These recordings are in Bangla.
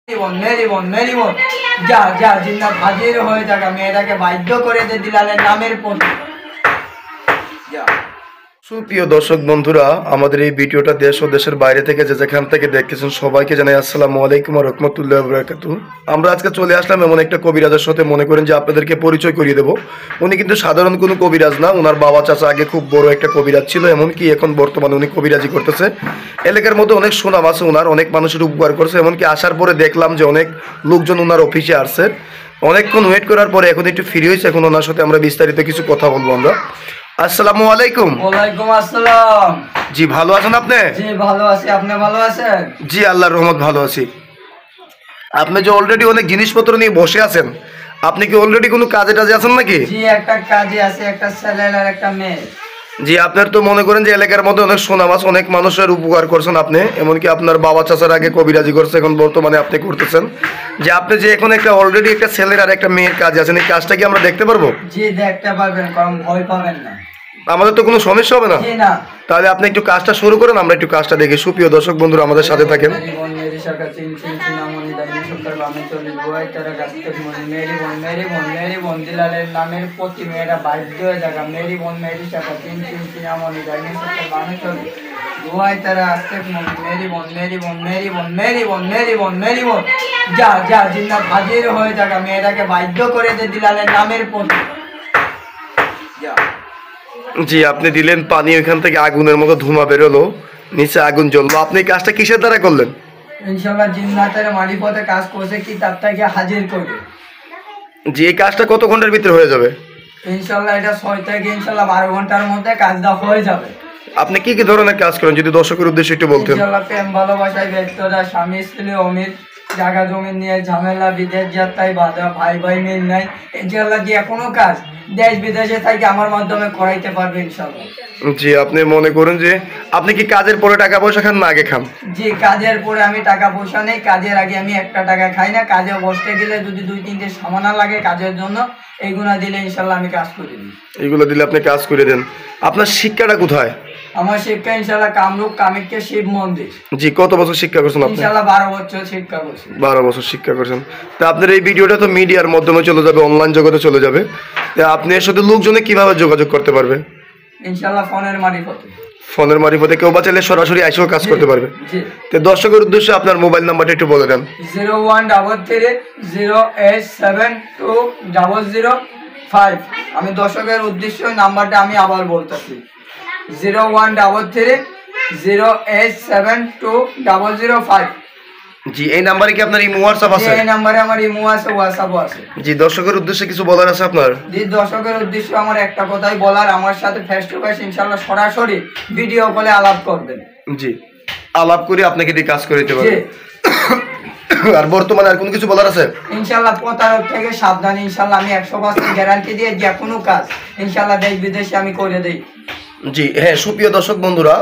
মেরি বোন মেরি বোন যা যা জিন্নাত হাজির হয়ে থাকা মেয়েটাকে বাধ্য করে দে দিলালের নামের প্রতি। সুপ্রিয় দর্শক বন্ধুরা, আমাদের এই ভিডিওটা দেশ ও দেশের বাইরে থেকে যে যেখান থেকে দেখতেছেন সবাইকে জানাই আসসালামু আলাইকুম ওয়া রাহমাতুল্লাহি ওয়া বারাকাতুহু। আমরা আজকে চলে আসলাম এমন একটা কবিরাজের সাথে, মনে করেন যে আপনাদেরকে পরিচয় করিয়ে দেবো। উনি কিন্তু সাধারণ কোনো কবিরাজ না, ওনার বাবা চাচা আগে খুব বড় একটা কবিরাজ ছিল, এমনকি এখন বর্তমানে উনি কবিরাজি করতেছে। এলাকার মধ্যে অনেক সুনাম আছে ওনার, অনেক মানুষের উপকার করছে। এমনকি আসার পরে দেখলাম যে অনেক লোকজন ওনার অফিসে আসছে। অনেকক্ষণ ওয়েট করার পরে এখন একটু ফ্রি হয়েছে, এখন ওনার সাথে আমরা বিস্তারিত কিছু কথা বলবো আমরা। আসসালামু আলাইকুম। ওয়ালাইকুম আসসালাম। জি ভালো আছেন আপনি? জি ভালো আছি, আপনি ভালো আছেন? জি আল্লাহর রহমত ভালো আছি। আপনি যে অলরেডি অনেক জিনিসপত্র নিয়ে বসে আছেন, আপনি কি অলরেডি কোনো কাজে টাজে আছেন নাকি? জি একটা কাজে আছে, একটা ছেলে আর একটা মেয়ে। জি আপনার তো মনে করেন যে এলাকার মধ্যে অনেক সুনাম আছে, অনেক মানুষের উপকার করছেন আপনি, এমনকি আপনার বাবা চাচার আগে কবিরাজি করছে, এখন বর্তমানে আপনি করতেছেন। যে আপনি যে এখন একটা অলরেডি একটা ছেলের আর একটা মেয়ের কাজে আছেন, এই কাজটা কি আমরা দেখতে পারবো? জি দেখতে পারবেন, কারণ ভয় পাবেন না। আমাদের তো কোনো সমস্যা হবে না? জি না। তাহলে আপনি একটু কাজটা শুরু করেন, আমরা একটু কাজটা দেখি। সুপ্রিয় দর্শক বন্ধুরা আমাদের সাথে থাকেন। দিলালের নামের প্রতি মেয়েরা বাধ্য হয়ে থাকা মেরি বোন মেরি শাখা তিন তিন চিনামণি দাইনি সরকার বামে চলে দুয়াই তারা আসতে মেরি বোন মেরি বোন মেরি বোন মেরি বোন মেরি বোন মেরি বোন যা যা জিন্নাত হাজির হয়ে থাকা মেয়েটাকে বাধ্য করে দে দিলালের নামের প্রতি। জি আপনি দিলেন পানি, ওইখান থেকে আগুনের মতো ধোঁয়া বেরোলো, নিচে আগুন জ্বললো। আপনি এই কাজটা কিসের দ্বারা করলেন? ইনশাআল্লাহ জিন্নাতের মারিফতে কাজ করছে কি তার থেকে হাজির করবে। জি এই কাজটা কত ঘন্টার ভিতরে হয়ে যাবে? ইনশাআল্লাহ এটা 6 থেকে ইনশাআল্লাহ 12 ঘন্টার মধ্যে কাজটা হয়ে যাবে। আপনি কি কি ধরনের কাজ করেন যদি দর্শকের উদ্দেশ্যে একটু বলতেন? ইনশাআল্লাহ প্রেম ভালোবাসায় ব্যস্ততা, স্বামী স্ত্রী অমিল, জায়গা জমি নিয়ে ঝামেলা, বিদেশ যাত্রায় বাধা, ভাই ভাই মিল নাই। ইনশাআল্লাহ যে কোনো কাজ দেশ বিদেশে থেকে আমার মাধ্যমে করাইতে পারবে ইনশাআল্লাহ। জি আপনি মনে করেন যে আপনি কি কাজের পরে টাকা পয়সা খান না আগে খান? জি কাজের পরে আমি টাকা পয়সা নেই, কাজের আগে আমি একটা টাকা খাই না। কাজে বসতে গেলে যদি 2-3টে সামানা লাগে কাজের জন্য, এইগুলা দিলে ইনশাআল্লাহ আমি কাজ করে দিই। এইগুলো দিলে আপনি কাজ করে দেন। আপনার শিক্ষাটা কোথায়? আমার শিক্ষা ইনশাআল্লাহ কামরূপ কামাখ্যা শিব মন্দির। জি কত বছর শিক্ষা করছেন আপনি? ইনশাআল্লাহ 12 বছর শিক্ষা করছি। 12 বছর শিক্ষা করছেন। তা আপনার এই ভিডিওটা তো মিডিয়ার মাধ্যমে চলে যাবে, অনলাইন জগতে চলে যাবে। তা আপনি এর সাথে লোকজনে কিভাবে যোগাযোগ করতে পারবে? ইনশাআল্লাহ ফোনের মারিফতে। ফোনের মারিফতে কেউ বা চাইলে সরাসরি এসেও কাজ করতে পারবে। জি। তো দর্শকের উদ্দেশ্যে আপনার মোবাইল নাম্বারটা একটু বলে দেন। 0133087205। আমি দর্শকের উদ্দেশ্যে নাম্বারটা আমি আবার বলতেছি, 0133087205। জি এই নাম্বারে কি আপনার ইমো হোয়াটসঅ্যাপ আছে? এই নম্বরে আমার ইমো আছে, হোয়াটসঅ্যাপও আছে। জি দর্শকের উদ্দেশ্যে কিছু বলার আছে আপনার? জি দর্শকের উদ্দেশ্যে আমার একটা কথাই বলার, আমার সাথে ফেস টু ফেস ইনশাআল্লাহ সরাসরি ভিডিও কলে আলাপ করবেন। জি আলাপ করে আপনাকে দিয়ে কাজ করে দিতে পারবে। জি। আর বর্তমানে আর কোনো কিছু বলার আছে? ইনশাআল্লাহ প্রতারক থেকে সাবধান। ইনশাআল্লাহ আমি 100% গ্যারান্টি দিয়ে যে কোনো কাজ ইনশাআল্লাহ দেশ বিদেশে আমি করে দেই। জি হ্যাঁ সুপ্রিয় দর্শক বন্ধুরা,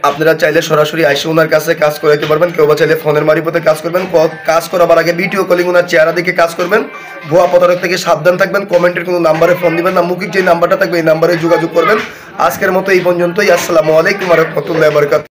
আপনারা চাইলে সরাসরি আইসে ওনার কাছে কাজ করাইতে পারবেন, কেউ বা চাইলে ফোনের মারিফতে কাজ করবেন। কাজ করাবার আগে ভিডিও কলিং ওনার চেহারা দেখে কাজ করবেন। ভুয়া প্রতারক থেকে সাবধান থাকবেন। কমেন্টের কোনো নাম্বারে ফোন দিবেন না, মুখিক যে নাম্বারটা থাকবে এই নাম্বারে যোগাযোগ করবেন। আজকের মতো এই পর্যন্তই। আসসালামু আলাইকুম ওয়া রাহমাতুল্লাহি ওয়া বারাকাতুহু।